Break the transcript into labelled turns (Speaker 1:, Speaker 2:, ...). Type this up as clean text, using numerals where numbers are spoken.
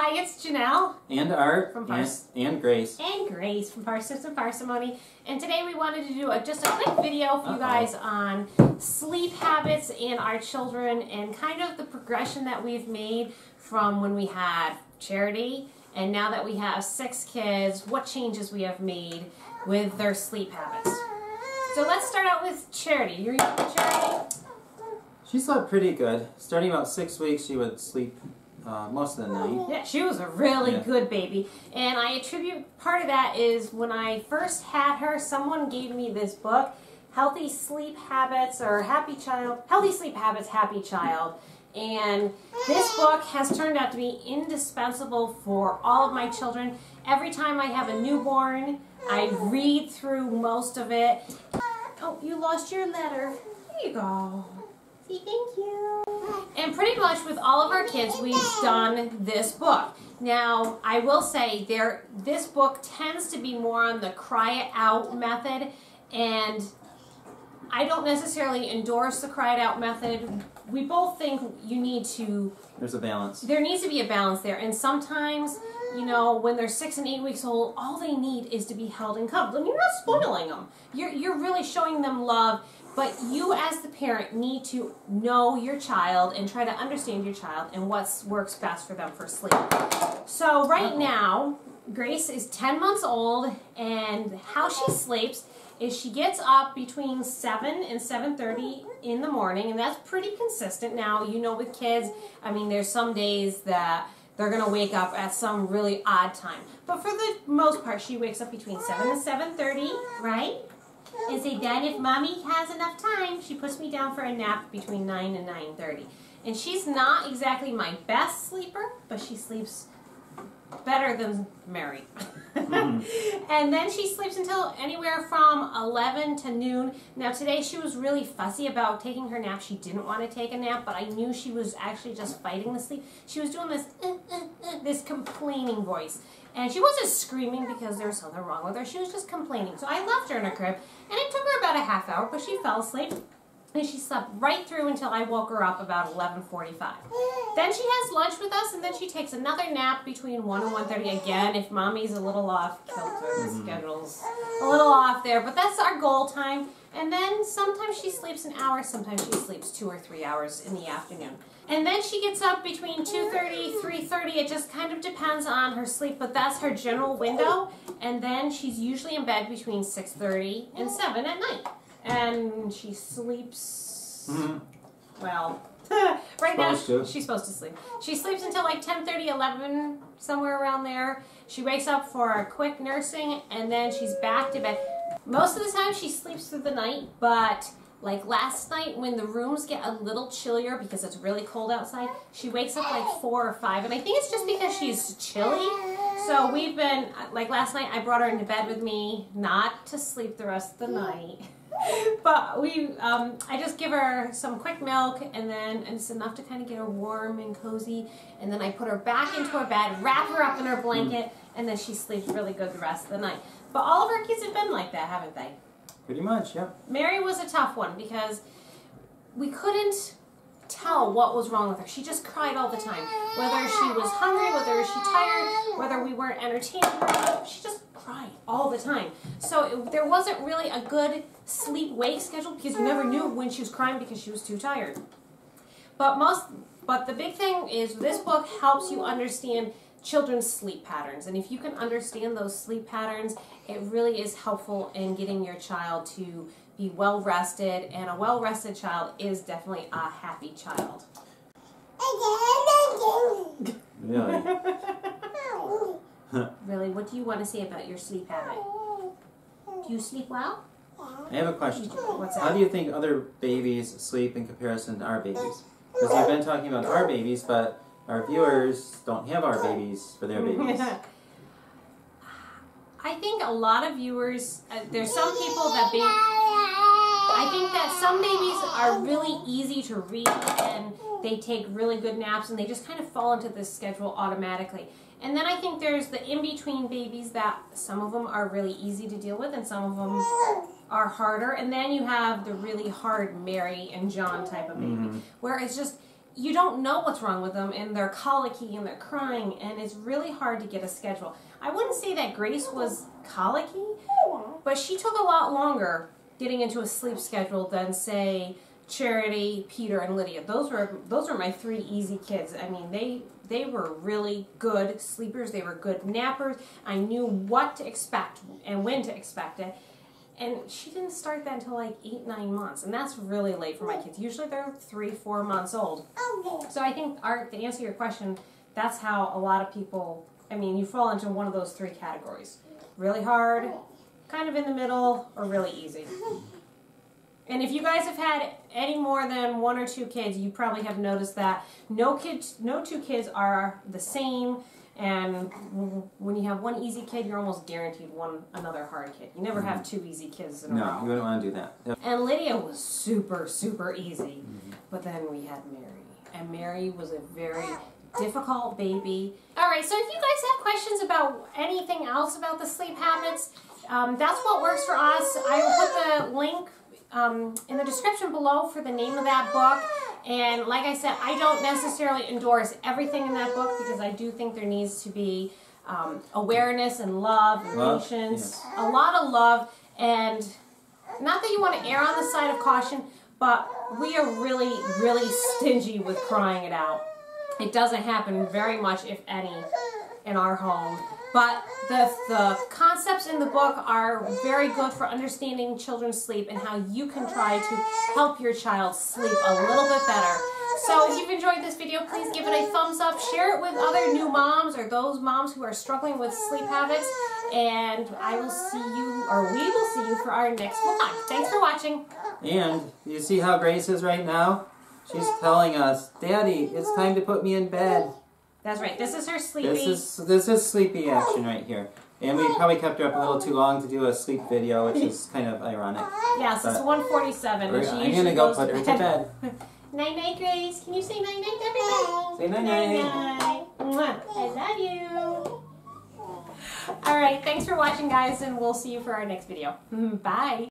Speaker 1: Hi, it's Janelle.
Speaker 2: And Art.
Speaker 1: From
Speaker 2: and Grace.
Speaker 1: And Grace from Parsnips and Parsimony. And today we wanted to do just a quick video for you guys on sleep habits in our children and kind of the progression that we've made from when we had Charity and now that we have 6 kids, what changes we have made with their sleep habits. So let's start out with Charity. You're young with Charity?
Speaker 2: She slept pretty good. Starting about 6 weeks, she would sleep most of the night.
Speaker 1: Yeah, she was a really good baby. And I attribute part of that is when I first had her, someone gave me this book, Healthy Sleep Habits or Happy Child, Healthy Sleep Habits, Happy Child. And this book has turned out to be indispensable for all of my children. Every time I have a newborn, I read through most of it. Oh, you lost your letter. Here you go. See, thank you. And pretty much with all of our kids, we've done this book. Now, I will say this book tends to be more on the cry it out method, and I don't necessarily endorse the cry it out method. We both think you need to...
Speaker 2: There's a balance.
Speaker 1: There needs to be a balance there, and sometimes, you know, when they're 6 and 8 weeks old, all they need is to be held and cuddled, and you're not spoiling them. You're really showing them love. But you as the parent need to know your child and try to understand your child and what works best for them for sleep. So right now, Grace is 10 months old, and how she sleeps is she gets up between 7 and 7:30 in the morning, and that's pretty consistent. Now, you know with kids, I mean, there's some days that they're going to wake up at some really odd time. But for the most part, she wakes up between 7 and 7:30, right? And say, Dad, if Mommy has enough time, she puts me down for a nap between 9 and 9:30. And she's not exactly my best sleeper, but she sleeps better than Mary. And then she sleeps until anywhere from 11 to noon. Now today she was really fussy about taking her nap. She didn't want to take a nap, but I knew she was actually just fighting the sleep. She was doing this this complaining voice. And she wasn't screaming because there was something wrong with her. She was just complaining. So I left her in her crib, and it took her about a half hour, but she fell asleep. And she slept right through until I woke her up about 11:45. Then she has lunch with us, and then she takes another nap between 1 and 1:30. Again, if Mommy's a little off kilter, the schedule's a little off there, but that's our goal time. And then sometimes she sleeps an hour, sometimes she sleeps 2 or 3 hours in the afternoon. And then she gets up between 2:30, 3:30. It just kind of depends on her sleep, but that's her general window. And then she's usually in bed between 6:30 and 7 at night. And she sleeps, well, right now she's supposed to sleep. She sleeps until like 10:30, 11, somewhere around there. She wakes up for a quick nursing, and then she's back to bed. Most of the time she sleeps through the night, but like last night when the rooms get a little chillier because it's really cold outside, she wakes up like 4 or 5, and I think it's just because she's chilly. So we've been, like last night I brought her into bed with me, not to sleep the rest of the night. But I just give her some quick milk, and it's enough to kind of get her warm and cozy, and then I put her back into her bed, wrap her up in her blanket, and then she sleeps really good the rest of the night. But all of our kids have been like that, haven't they?
Speaker 2: Pretty much, yeah.
Speaker 1: Mary was a tough one because we couldn't tell what was wrong with her. She just cried all the time. Whether she was hungry, whether she tired, whether we weren't entertaining her, she just cried all the time. So there wasn't really a good sleep-wake schedule because you never knew when she was crying because she was too tired. But the big thing is this book helps you understand children's sleep patterns, and if you can understand those sleep patterns, it really is helpful in getting your child to be well rested, and a well rested child is definitely a happy child.
Speaker 2: Really?
Speaker 1: Really, what do you want to say about your sleep habit? Do you sleep well?
Speaker 2: I have a question.
Speaker 1: What's that?
Speaker 2: How do you think other babies sleep in comparison to our babies? Because you've been talking about our babies, but our viewers don't have our babies for their babies.
Speaker 1: I think a lot of viewers, there's some people that I think that some babies are really easy to read and they take really good naps and they just kind of fall into this schedule automatically. And then I think there's the in-between babies that some of them are really easy to deal with and some of them are harder. And then you have the really hard Mary and John type of baby, where it's just, you don't know what's wrong with them, and they're colicky and they're crying, and it's really hard to get a schedule. I wouldn't say that Grace was colicky, but she took a lot longer getting into a sleep schedule than, say, Charity, Peter, and Lydia. Those were my 3 easy kids. I mean, they were really good sleepers. They were good nappers. I knew what to expect and when to expect it. And she didn't start that until like 8, 9 months. And that's really late for my kids. Usually they're 3, 4 months old. So I think, Art, to answer your question, that's how a lot of people, I mean, you fall into one of those 3 categories. Really hard, kind of in the middle, or really easy. And if you guys have had any more than 1 or 2 kids, you probably have noticed that no 2 kids are the same. And when you have 1 easy kid, you're almost guaranteed another hard kid. You never have 2 easy kids in a row.
Speaker 2: No, you wouldn't want to do that. Yep.
Speaker 1: And Lydia was super, super easy. But then we had Mary. And Mary was a very difficult baby. Alright, so if you guys have questions about anything else about the sleep habits, that's what works for us. I will put the link in the description below for the name of that book. And like I said, I don't necessarily endorse everything in that book because I do think there needs to be awareness and love and patience. Yeah. A lot of love, and not that you want to err on the side of caution, but we are really, really stingy with crying it out. It doesn't happen very much, if any, in our home. But the concepts in the book are very good for understanding children's sleep and how you can try to help your child sleep a little bit better. So if you've enjoyed this video, please give it a thumbs up. Share it with other new moms or those moms who are struggling with sleep habits. And I will see you, or we will see you for our next vlog. Thanks for watching.
Speaker 2: And you see how Grace is right now? She's telling us, Daddy, it's time to put me in bed.
Speaker 1: That's right. This is her sleepy.
Speaker 2: This is sleepy action right here. And we probably kept her up a little too long to do a sleep video, which is kind of ironic.
Speaker 1: Yes, it's 1:47.
Speaker 2: I'm going to go put her to bed.
Speaker 1: Night-night, Grace. Can you say night-night to everybody?
Speaker 2: Say night-night.
Speaker 1: Night-night. I love you. All right. Thanks for watching, guys, and we'll see you for our next video. Bye.